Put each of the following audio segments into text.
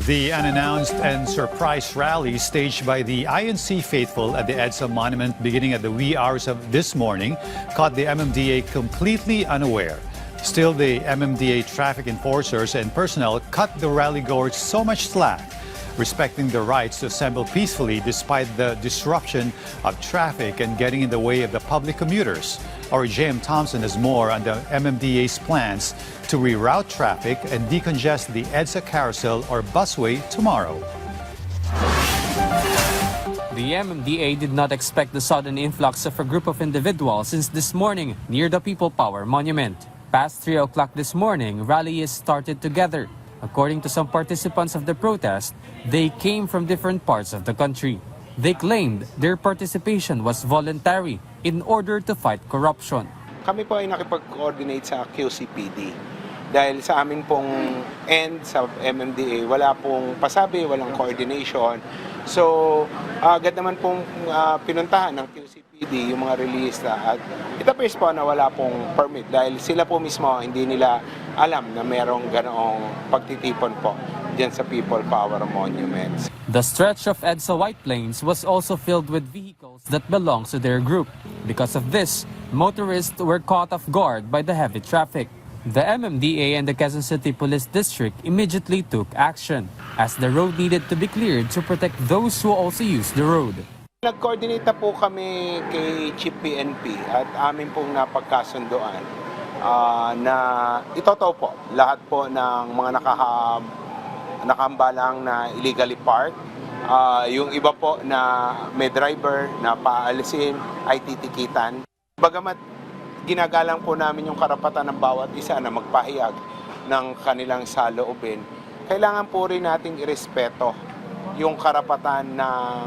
The unannounced and surprise rally staged by the INC faithful at the EDSA monument beginning at the wee hours of this morning caught the MMDA completely unaware. Still, the MMDA traffic enforcers and personnel cut the rally-goers so much slack, respecting their rights to assemble peacefully despite the disruption of traffic and getting in the way of the public commuters. Our JM Thompson has more on the MMDA's plans to reroute traffic and decongest the EDSA carousel or busway tomorrow. The MMDA did not expect the sudden influx of a group of individuals since this morning near the People Power Monument. Past 3 o'clock this morning, rallies started together. According to some participants of the protest, they came from different parts of the country. They claimed their participation was voluntary in order to fight corruption. Kami po ay nakipag-coordinate sa QCPD. Dahil sa amin pong end sa MMDA, wala pong pasabi, walang coordination. So, agad naman pong pinuntahan ng QCPD yung mga relista. At it appears po na wala pong permit dahil sila po mismo hindi nila alam na merong ganoong pagtitipon po dyan sa People Power Monuments. The stretch of EDSA White Plains was also filled with vehicles that belong to their group. Because of this, motorists were caught off guard by the heavy traffic. The MMDA and the Quezon City Police District immediately took action, as the road needed to be cleared to protect those who also use the road. Nag-coordinate na po kami kay Chief PNP at amin pong napagkasunduan na itotow po lahat po ng mga nakahambalang na illegally parked. Yung iba po na may driver na paalisin ay titikitan. Bagamat ginagalang po namin yung karapatan ng bawat isa na magpahayag ng kanilang saloobin, kailangan po rin nating irespeto yung karapatan ng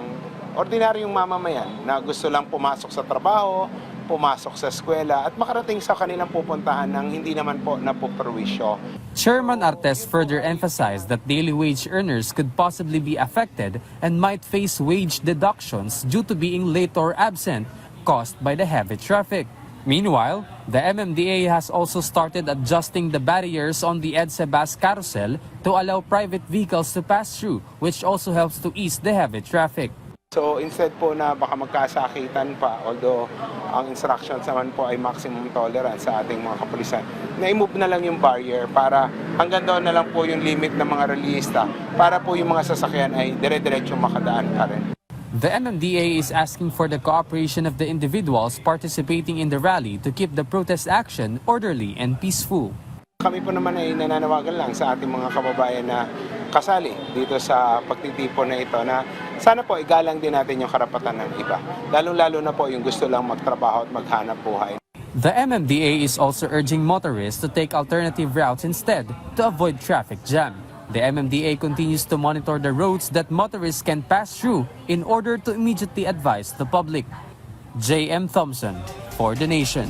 ordinaryong mamamayan na gusto lang pumasok sa trabaho, pumasok sa eskwela at makarating sa kanilang pupuntahan ng hindi naman po napuperwisyo. Chairman Artes further emphasized that daily wage earners could possibly be affected and might face wage deductions due to being late or absent caused by the heavy traffic. Meanwhile, the MMDA has also started adjusting the barriers on the EDSA bus carousel to allow private vehicles to pass through, which also helps to ease the heavy traffic. So instead po na baka magkasakitan pa, although ang instructions naman po ay maximum tolerance sa ating mga kapulisan, na-move na lang yung barrier para hanggang doon na lang po yung limit ng mga relista para po yung mga sasakyan ay dire-diretso makadaan pa rin. The MMDA is asking for the cooperation of the individuals participating in the rally to keep the protest action orderly and peaceful. Kami po naman ay nananawagan lang sa ating mga kababayan na kasali dito sa pagtitipon na ito na sana po igalang din natin yung karapatan ng iba. Lalong-lalo na po yung gusto lang magtrabaho at maghanap buhay. The MMDA is also urging motorists to take alternative routes instead to avoid traffic jam. The MMDA continues to monitor the roads that motorists can pass through in order to immediately advise the public. JM Thompson for The Nation.